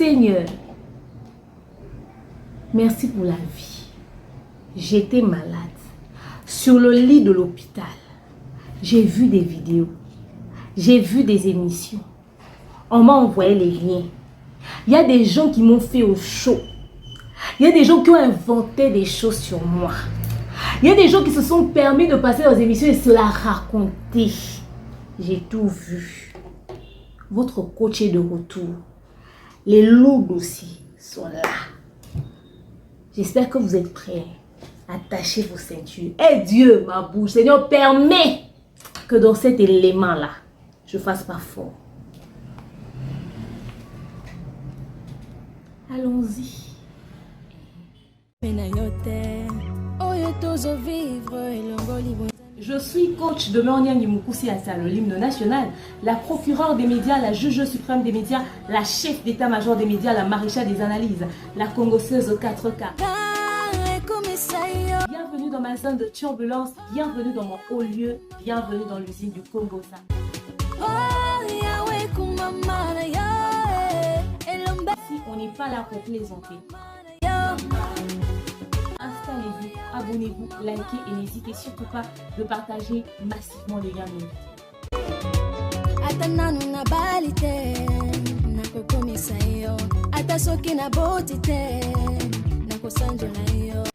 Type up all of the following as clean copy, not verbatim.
Seigneur, merci pour la vie. J'étais malade. Sur le lit de l'hôpital, j'ai vu des vidéos. J'ai vu des émissions. On m'a envoyé les liens. Il y a des gens qui m'ont fait au chaud. Il y a des gens qui ont inventé des choses sur moi. Il y a des gens qui se sont permis de passer aux émissions et se la raconter. J'ai tout vu. Votre coach est de retour. Les lourds dossiers sont là. J'espère que vous êtes prêts. Attachez vos ceintures. Et Dieu, ma bouche, Seigneur, permet que dans cet élément-là, je fasse pas fort. Allons-y. Je suis coach de Monian Yumukusi Assa, le l'hymne national, la procureure des médias, la juge suprême des médias, la chef d'état-major des médias, la maréchale des analyses, la congosseuse 4K. Bienvenue dans ma zone de turbulence, bienvenue dans mon haut lieu, bienvenue dans l'usine du Congo. Si on n'est pas là pour plaisanter, installez-vous, abonnez-vous, likez et n'hésitez surtout pas de partager massivement le lien.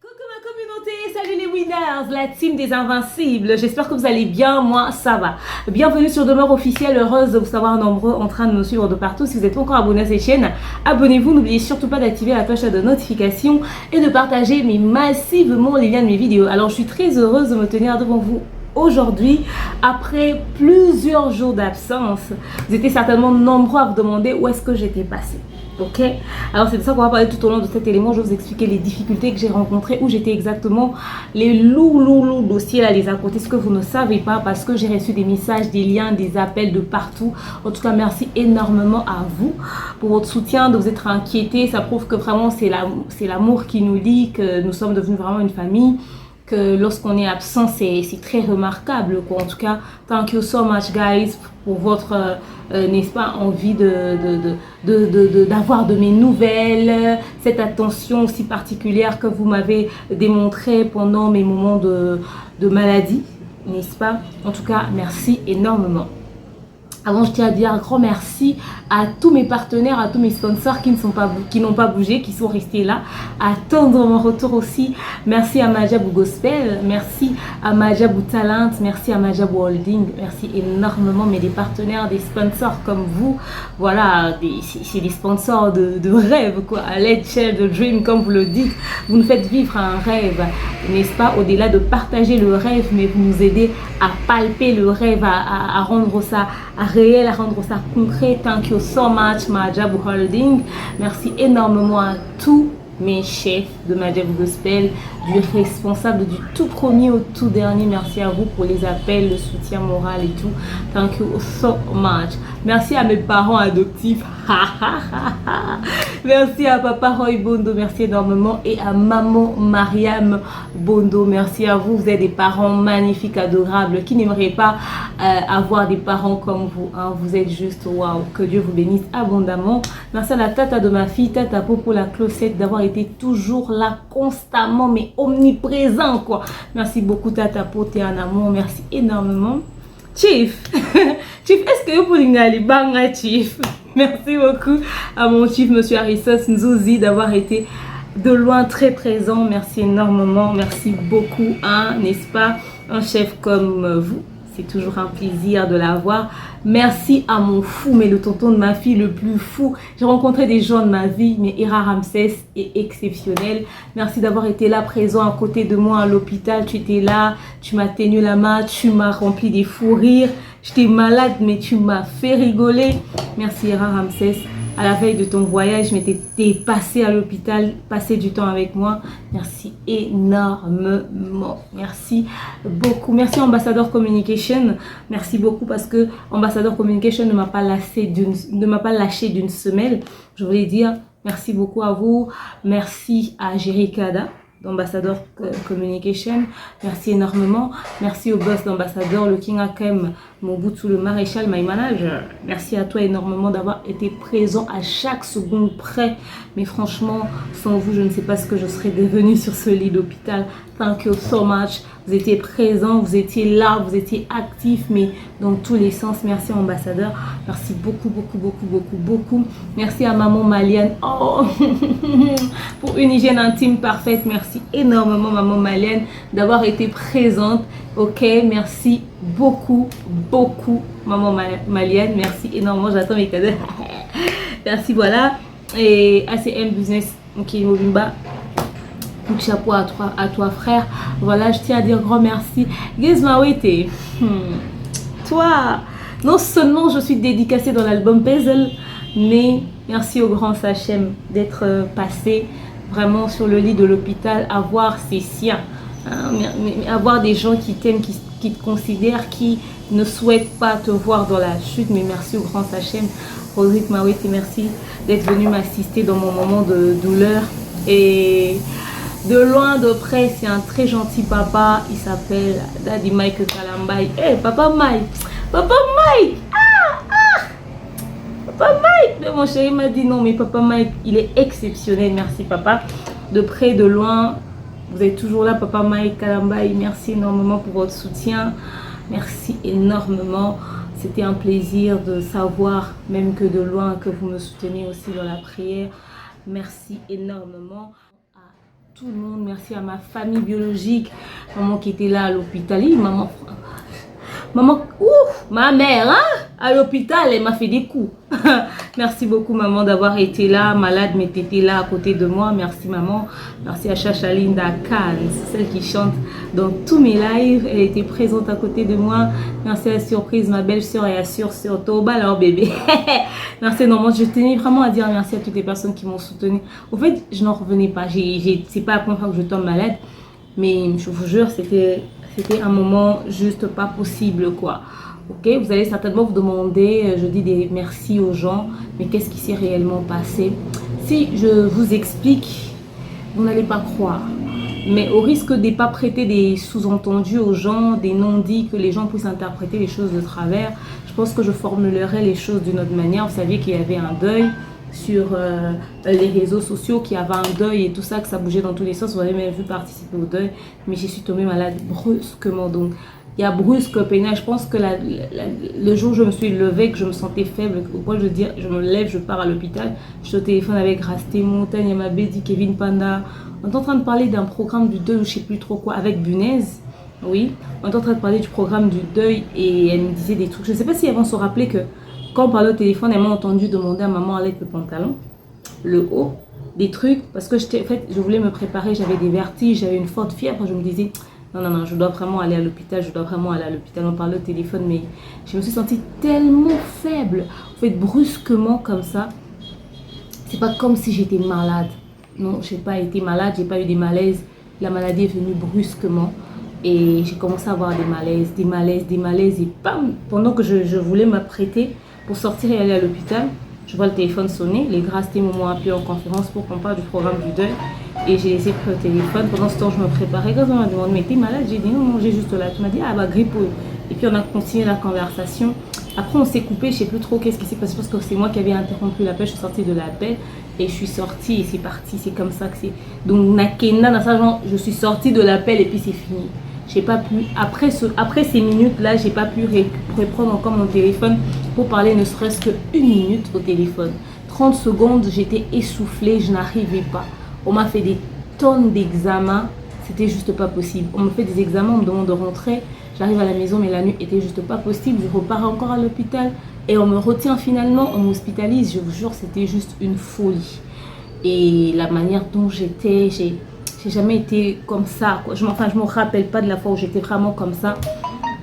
Coucou ma communauté, salut les winners, la team des invincibles. J'espère que vous allez bien, moi ça va. Bienvenue sur Demeure Officielle, heureuse de vous savoir nombreux en train de nous suivre de partout. Si vous êtes encore abonné à cette chaîne, abonnez-vous. N'oubliez surtout pas d'activer la cloche de notification et de partager massivement les liens de mes vidéos. Alors je suis très heureuse de me tenir devant vous aujourd'hui, après plusieurs jours d'absence. Vous étiez certainement nombreux à vous demander où est-ce que j'étais passée. Ok, alors c'est de ça qu'on va parler tout au long de cet élément. Je vais vous expliquer les difficultés que j'ai rencontrées, où j'étais exactement, les lourds dossiers là, les à côté, ce que vous ne savez pas, parce que j'ai reçu des messages, des liens, des appels de partout. En tout cas, merci énormément à vous pour votre soutien, de vous être inquiétés. Ça prouve que vraiment c'est l'amour qui nous lie, que nous sommes devenus vraiment une famille, que lorsqu'on est absent, c'est très remarquable, quoi. En tout cas, thank you so much guys pour votre n'est-ce pas, envie d'avoir de mes nouvelles, cette attention aussi particulière que vous m'avez démontré pendant mes moments de maladie, n'est-ce pas? En tout cas, merci énormément. Avant, je tiens à dire un grand merci à tous mes partenaires, à tous mes sponsors qui n'ont pas bougé, qui sont restés là, à attendre mon retour aussi. Merci à Majabou Gospel, merci à Majabou Talent, merci à Majabou Holding, merci énormément, mais des partenaires, des sponsors comme vous, voilà, c'est des sponsors de rêve, quoi, à Let's Share the Dream, comme vous le dites. Vous nous faites vivre un rêve, n'est-ce pas, au-delà de partager le rêve, mais vous nous aidez à palper le rêve, à rendre ça réel, à rendre ça concret. Thank you so much Majabou Holding. Merci énormément à tous mes chefs de Majabou Gospel, du responsable du tout premier au tout dernier. Merci à vous pour les appels, le soutien moral et tout. Thank you so much. Merci à mes parents adoptifs. Merci à Papa Roy Bondo, merci énormément, et à Maman Mariam Bondo, merci à vous. Vous êtes des parents magnifiques, adorables, qui n'aimeraient pas avoir des parents comme vous, hein. Vous êtes juste waouh, que Dieu vous bénisse abondamment. Merci à la tata de ma fille, Tata Popo la Closette, d'avoir été toujours là constamment, mais omniprésent, quoi. Merci beaucoup Tata Popo, t'es un amour, merci énormément. Chief, Chief, est-ce que vous pouvez aller banga Chief? Merci beaucoup à mon chief, Monsieur Arissos Nzouzi, d'avoir été de loin très présent. Merci énormément, merci beaucoup, hein, n'est-ce pas? Un chef comme vous, c'est toujours un plaisir de l'avoir. Merci à mon fou, mais le tonton de ma fille, le plus fou. J'ai rencontré des gens de ma vie, mais Ira Ramsès est exceptionnel. Merci d'avoir été là, présent à côté de moi à l'hôpital. Tu étais là, tu m'as tenu la main, tu m'as rempli des fous rires. J'étais malade, mais tu m'as fait rigoler. Merci Ira Ramsès. À la veille de ton voyage, mais t'es passé à l'hôpital, passé du temps avec moi. Merci énormément. Merci beaucoup. Merci Ambassador Communication. Merci beaucoup parce que Ambassador Communication ne m'a pas lâché d'une semelle. Je voulais dire merci beaucoup à vous. Merci à Jerry Kada. d'Ambassadeur Communication. Merci énormément. Merci au boss d'Ambassadeur, le King Akem, Mobutu, le maréchal, my manager. Merci à toi énormément d'avoir été présent à chaque seconde près. Mais franchement, sans vous, je ne sais pas ce que je serais devenue sur ce lit d'hôpital. Thank you so much. Vous étiez présents, vous étiez là, vous étiez actifs, mais dans tous les sens. Merci ambassadeur. Merci beaucoup, beaucoup, beaucoup, beaucoup, beaucoup. Merci à maman Malienne. Oh, pour une hygiène intime parfaite. Merci énormément maman Malienne d'avoir été présente. Ok, merci beaucoup, beaucoup maman Malienne. Merci énormément. J'attends mes cadeaux. Merci, voilà. Et ACM Business, ok, Mobimba. Coup de chapeau à toi frère. Voilà, je tiens à dire grand merci. Gizmawete, toi, non seulement je suis dédicacée dans l'album Puzzle, mais merci au grand Sachem d'être passé vraiment sur le lit de l'hôpital, à voir ses siens, hein, avoir des gens qui t'aiment, qui te considèrent, qui ne souhaitent pas te voir dans la chute. Mais merci au grand Sachem. Rodrigue Mawete, merci d'être venu m'assister dans mon moment de douleur. Et de loin, de près, c'est un très gentil papa. Il s'appelle Daddy Mike Kalambay. Hey, papa Mike! Papa Mike! Papa Mike! Mais mon chéri m'a dit non, mais papa Mike, il est exceptionnel. Merci papa. De près, de loin, vous êtes toujours là, papa Mike Kalambay. Merci énormément pour votre soutien. Merci énormément. C'était un plaisir de savoir, même que de loin, que vous me soutenez aussi dans la prière. Merci énormément à tout le monde. Merci à ma famille biologique, maman qui était là à l'hôpital. Maman, ouf, ma mère, hein, à l'hôpital, elle m'a fait des coups. Merci beaucoup, maman, d'avoir été là. Malade, mais tu étais là à côté de moi. Merci, maman. Merci à Chachalinda Cannes, celle qui chante dans tous mes lives. Elle était présente à côté de moi. Merci à la surprise, ma belle-sœur, et à sur Toba, leur bébé. Merci, non, je tenais vraiment à dire merci à toutes les personnes qui m'ont soutenue. Au fait, je n'en revenais pas. C'est pas la première fois que je tombe malade, mais je vous jure, c'était un moment juste pas possible, quoi. Ok, vous allez certainement vous demander, je dis des merci aux gens, mais qu'est-ce qui s'est réellement passé? Si je vous explique, vous n'allez pas croire. Mais au risque de ne pas prêter des sous-entendus aux gens, des non-dits, que les gens puissent interpréter les choses de travers, je pense que je formulerai les choses d'une autre manière. Vous saviez qu'il y avait un deuil sur les réseaux sociaux, qu'il y avait un deuil et tout ça, que ça bougeait dans tous les sens. Vous avez même vu participer au deuil, mais je suis tombée malade brusquement. Donc, il y a brusque peinage. Je pense que le jour où je me suis levée, que je me sentais faible, au point de dire, je me lève, je pars à l'hôpital. Je suis au téléphone avec Rasté Montagne, Yamabedi, Kevin Panda. On est en train de parler d'un programme du deuil, je ne sais plus trop quoi, avec Bunez. Oui, on est en train de parler du programme du deuil et elle me disait des trucs. Je ne sais pas si elles vont se rappeler que quand on parlait au téléphone, elle m'a entendu demander à maman avec le pantalon, le haut, des trucs. Parce que en fait, je voulais me préparer, j'avais des vertiges, j'avais une forte fièvre. Je me disais, non, je dois vraiment aller à l'hôpital, On parlait au téléphone, mais je me suis sentie tellement faible. En fait, brusquement comme ça. C'est pas comme si j'étais malade. Non, j'ai pas été malade, j'ai pas eu des malaises. La maladie est venue brusquement. Et j'ai commencé à avoir des malaises. Et bam, pendant que je voulais m'apprêter pour sortir et aller à l'hôpital, je vois le téléphone sonner. Les Grastés m'ont appelé en conférence pour qu'on parle du programme du deuil. Et j'ai laissé pris le téléphone. Pendant ce temps, je me préparais. Quand on m'a demandé, mais t'es malade? J'ai dit non, j'ai juste là. Tu m'as dit, ah bah grippe. Et puis on a continué la conversation. Après, on s'est coupé. Je sais plus trop qu'est-ce qui s'est passé parce que c'est moi qui avais interrompu l'appel. Je suis sortie de l'appel et je suis sortie et c'est parti. C'est comme ça que c'est. Donc, Nakenda, dans ça, genre, je suis sortie de l'appel et puis c'est fini. J'ai pas pu, après ces minutes-là, j'ai pas pu reprendre encore mon téléphone pour parler ne serait-ce qu'une minute au téléphone. 30 secondes, j'étais essoufflée, je n'arrivais pas. On m'a fait des tonnes d'examens, c'était juste pas possible. On me fait des examens, on me demande de rentrer. J'arrive à la maison, mais la nuit était juste pas possible. Je repars encore à l'hôpital et on me retient finalement, on m'hospitalise. Je vous jure, c'était juste une folie. Et la manière dont j'étais, j'ai jamais été comme ça, quoi. Je me rappelle pas de la fois où j'étais vraiment comme ça.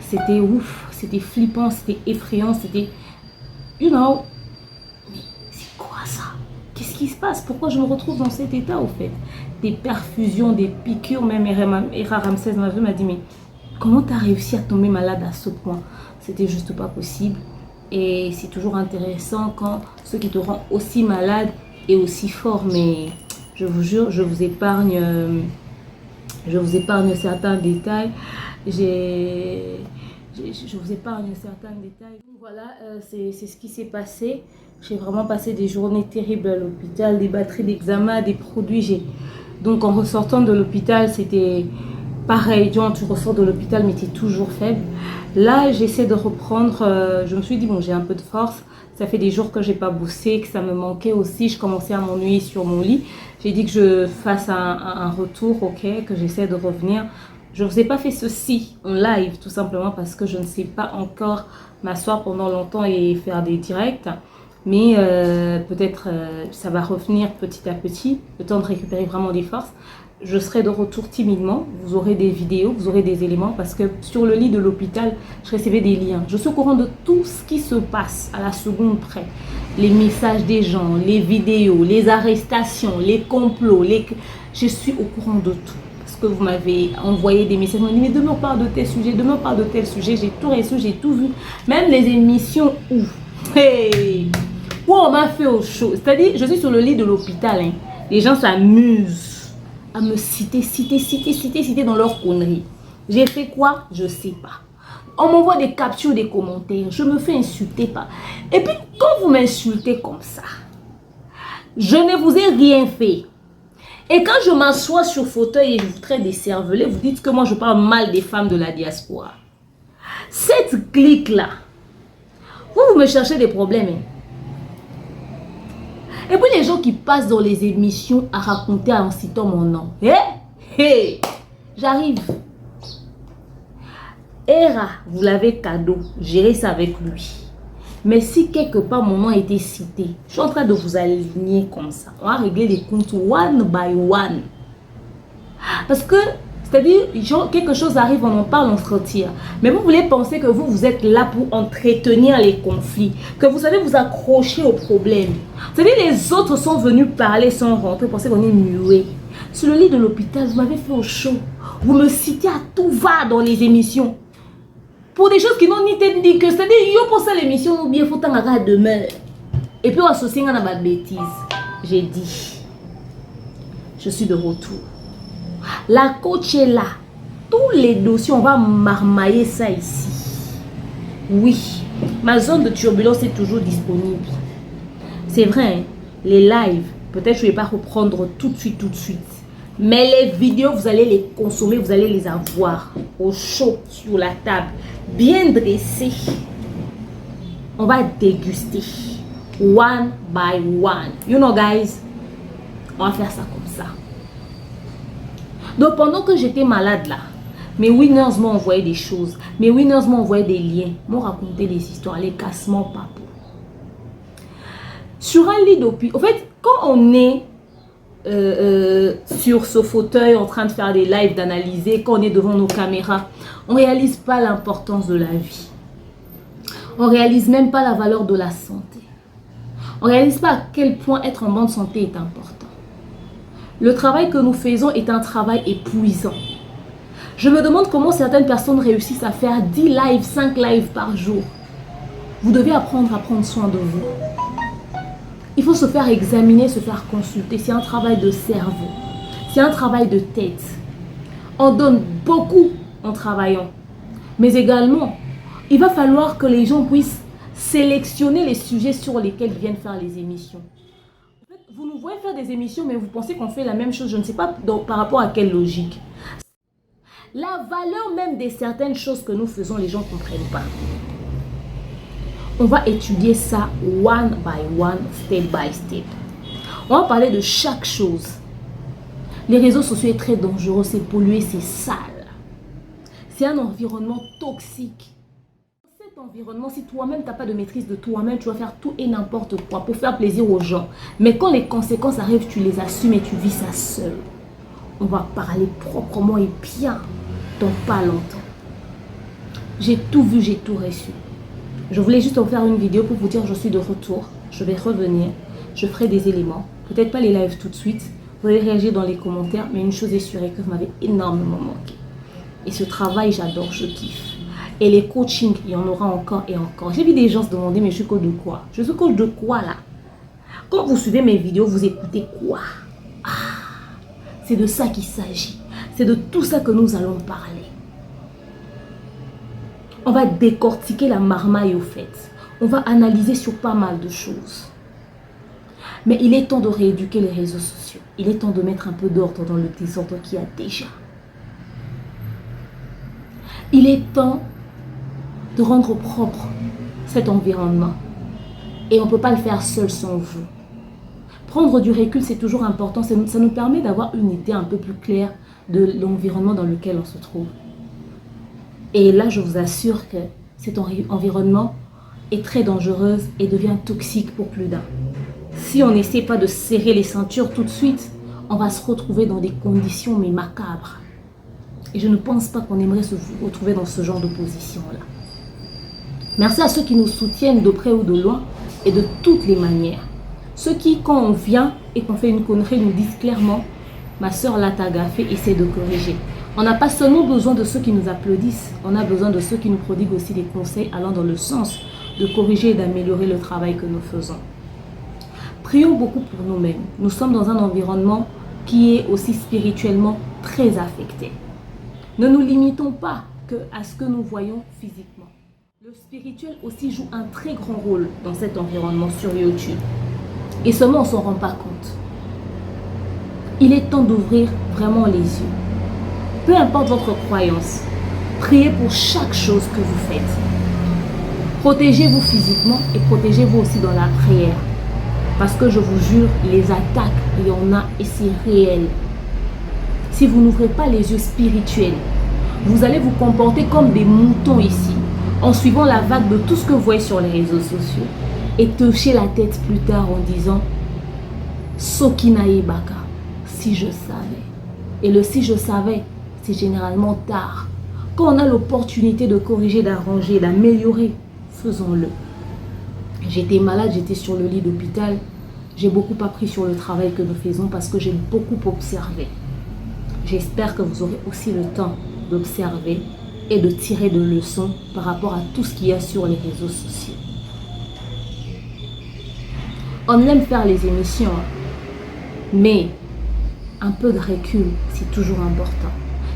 C'était ouf, c'était flippant, c'était effrayant, c'était... You know, mais c'est quoi ça? Qu'est-ce qui se passe? Pourquoi je me retrouve dans cet état, au fait? Des perfusions, des piqûres, même Era Ramsès m'a dit, mais comment tu as réussi à tomber malade à ce point? C'était juste pas possible. Et c'est toujours intéressant quand ce qui te rend aussi malade est aussi fort, mais... Je vous jure, je vous épargne Je vous épargne certains détails. Je vous épargne certains détails. Voilà, c'est ce qui s'est passé. J'ai vraiment passé des journées terribles à l'hôpital, des batteries d'examen, des produits. Donc en ressortant de l'hôpital, c'était pareil. Tu ressors de l'hôpital, mais tu es toujours faible. Là, j'essaie de reprendre. Je me suis dit, bon, j'ai un peu de force. Ça fait des jours que j'ai pas bossé, que ça me manquait aussi. Je commençais à m'ennuyer sur mon lit. J'ai dit que je fasse un retour, ok, que j'essaie de revenir. Je ne vous ai pas fait ceci en live, tout simplement parce que je ne sais pas encore m'asseoir pendant longtemps et faire des directs. Mais peut-être ça va revenir petit à petit, le temps de récupérer vraiment des forces. Je serai de retour timidement, vous aurez des vidéos, vous aurez des éléments parce que sur le lit de l'hôpital, je recevais des liens. Je suis au courant de tout ce qui se passe à la seconde près. Les messages des gens, les vidéos, les arrestations, les complots. Je suis au courant de tout. Parce que vous m'avez envoyé des messages, vous m'avez dit, mais demain on parle de tel sujet, demain on parle de tel sujet. J'ai tout reçu, j'ai tout vu. Même les émissions où, où on m'a fait au chaud. C'est-à-dire, je suis sur le lit de l'hôpital. Hein. Les gens s'amusent à me citer dans leurs conneries. J'ai fait quoi? Je sais pas. On m'envoie des captures, des commentaires. Je me fais insulter par. Et puis, quand vous m'insultez comme ça, je ne vous ai rien fait. Et quand je m'assois sur fauteuil et je vous traite des cervelets, vous dites que moi je parle mal des femmes de la diaspora. Cette clique-là, vous me cherchez des problèmes. Hein? Et puis les gens qui passent dans les émissions à raconter en citant mon nom. J'arrive. Era, vous l'avez cadeau. Gérez ça avec lui. Mais si quelque part mon nom a été cité, je suis en train de vous aligner comme ça. On va régler les comptes one by one. Parce que, c'est-à-dire, quelque chose arrive, on en parle, on se retire. Mais vous voulez penser que vous êtes là pour entretenir les conflits. Que vous savez vous accrocher aux problèmes. C'est-à-dire, les autres sont venus parler sans rentrer. Vous pensez qu'on est muet. Sur le lit de l'hôpital, vous m'avez fait au chaud. Vous me citez à tout va dans les émissions. Pour des choses qui n'ont ni tête ni queue. C'est-à-dire, yo pour ça l'émission, ou bien faut t'en avoir demain. Et puis on associe à ma bêtise. J'ai dit, je suis de retour. La coach est là. Tous les dossiers, on va marmailler ça ici. Oui, ma zone de turbulence est toujours disponible. C'est vrai, hein, les lives, peut-être je ne vais pas reprendre tout de suite. Mais les vidéos, vous allez les consommer, vous allez les avoir au chaud, sur la table, bien dressées. On va déguster, one by one. You know guys, on va faire ça comme ça. Donc pendant que j'étais malade là, mes winners m'ont envoyé des choses, mes winners m'ont envoyé des liens, m'ont raconté des histoires, les cassements papou. Sur un lit d'hôpital, en fait, quand on est sur ce fauteuil en train de faire des lives, d'analyser, quand on est devant nos caméras, on ne réalise pas l'importance de la vie. On ne réalise même pas la valeur de la santé. On ne réalise pas à quel point être en bonne santé est important. Le travail que nous faisons est un travail épuisant. Je me demande comment certaines personnes réussissent à faire 10 lives, 5 lives par jour. Vous devez apprendre à prendre soin de vous. Il faut se faire examiner, se faire consulter. C'est un travail de cerveau. C'est un travail de tête. On donne beaucoup en travaillant. Mais également, il va falloir que les gens puissent sélectionner les sujets sur lesquels ils viennent faire les émissions. En fait, vous nous voyez faire des émissions, mais vous pensez qu'on fait la même chose. Je ne sais pas par rapport à quelle logique. La valeur même de certaines choses que nous faisons, les gens ne comprennent pas. On va étudier ça one by one, step by step. On va parler de chaque chose. Les réseaux sociaux sont très dangereux, c'est pollué, c'est sale. C'est un environnement toxique. Cet environnement, si toi-même tu n'as pas de maîtrise de toi-même, tu vas faire tout et n'importe quoi pour faire plaisir aux gens. Mais quand les conséquences arrivent, tu les assumes et tu vis ça seul. On va parler proprement et bien dans pas longtemps. J'ai tout vu, j'ai tout reçu. Je voulais juste en faire une vidéo pour vous dire je suis de retour. Je vais revenir. Je ferai des éléments. Peut-être pas les lives tout de suite. Vous allez réagir dans les commentaires. Mais une chose est sûre et que vous m'avez énormément manqué. Et ce travail, j'adore, je kiffe. Et les coachings, il y en aura encore et encore. J'ai vu des gens se demander mais je suis coach de quoi? Je suis coach de quoi là? Quand vous suivez mes vidéos, vous écoutez quoi? Ah, c'est de ça qu'il s'agit. C'est de tout ça que nous allons parler. On va décortiquer la marmaille au fait. On va analyser sur pas mal de choses. Mais il est temps de rééduquer les réseaux sociaux. Il est temps de mettre un peu d'ordre dans le désordre qu'il y a déjà. Il est temps de rendre propre cet environnement. Et on ne peut pas le faire seul sans vous. Prendre du recul, c'est toujours important. Ça nous permet d'avoir une idée un peu plus claire de l'environnement dans lequel on se trouve. Et là, je vous assure que cet environnement est très dangereux et devient toxique pour plus d'un. Si on n'essaie pas de serrer les ceintures tout de suite, on va se retrouver dans des conditions mais macabres. Et je ne pense pas qu'on aimerait se retrouver dans ce genre de position-là. Merci à ceux qui nous soutiennent de près ou de loin et de toutes les manières. Ceux qui, quand on vient et qu'on fait une connerie, nous disent clairement « Ma soeur l'a tagafé, essaie de corriger ». On n'a pas seulement besoin de ceux qui nous applaudissent, on a besoin de ceux qui nous prodiguent aussi des conseils allant dans le sens de corriger et d'améliorer le travail que nous faisons. Prions beaucoup pour nous-mêmes. Nous sommes dans un environnement qui est aussi spirituellement très affecté. Ne nous limitons pas à ce que nous voyons physiquement. Le spirituel aussi joue un très grand rôle dans cet environnement sur YouTube. Et seulement on ne s'en rend pas compte. Il est temps d'ouvrir vraiment les yeux. Peu importe votre croyance, priez pour chaque chose que vous faites. Protégez-vous physiquement et protégez-vous aussi dans la prière. Parce que je vous jure, les attaques, il y en a et c'est réel. Si vous n'ouvrez pas les yeux spirituels, vous allez vous comporter comme des moutons ici, en suivant la vague de tout ce que vous voyez sur les réseaux sociaux. Et toucher la tête plus tard en disant « Sokinae Baka, si je savais ». Et le « si je savais », c'est généralement tard. Quand on a l'opportunité de corriger, d'arranger, d'améliorer, faisons-le. J'étais malade, j'étais sur le lit d'hôpital. J'ai beaucoup appris sur le travail que nous faisons parce que j'ai beaucoup observé. J'espère que vous aurez aussi le temps d'observer et de tirer de leçons par rapport à tout ce qu'il y a sur les réseaux sociaux. On aime faire les émissions, mais un peu de recul, c'est toujours important.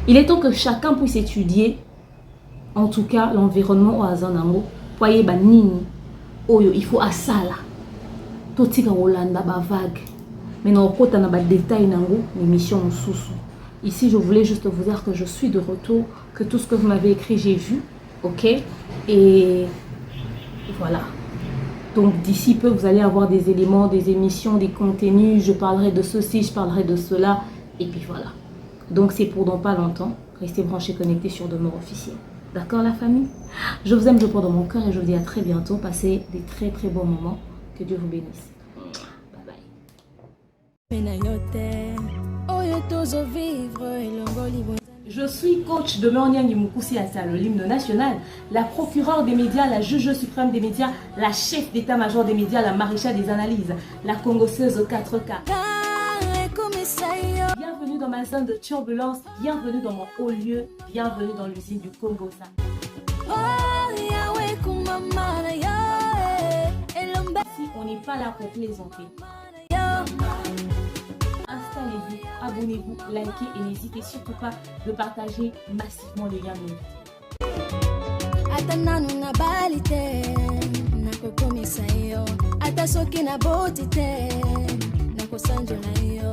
Il est temps que chacun puisse étudier, en tout cas, l'environnement au Azanango. Voyez, nini, oyo, il faut à ça là. Totika Rolanda, ba vague. Mais non, on a des détails nango, l'émission sous. Ici, je voulais juste vous dire que je suis de retour, que tout ce que vous m'avez écrit, j'ai vu, ok? Et voilà. Donc d'ici peu, vous allez avoir des éléments, des émissions, des contenus. Je parlerai de ceci, je parlerai de cela. Et puis voilà. Donc c'est pour dans pas longtemps. Restez branchés, connectés sur Demeure Officielle. D'accord la famille? Je vous aime, je porte dans mon cœur et je vous dis à très bientôt. Passez des très très bons moments. Que Dieu vous bénisse. Bye bye. Je suis coach de Meoniang Mukusi Assa, le l'hymne national, la procureure des médias, la juge suprême des médias, la chef d'état-major des médias, la maréchale des analyses, la congosseuse 4K. Bienvenue dans ma zone de turbulence, bienvenue dans mon haut lieu, bienvenue dans l'usine du Congo. Si on n'est pas là pour plaisanter. Installez-vous, abonnez-vous, likez et n'hésitez surtout pas de partager massivement les liens de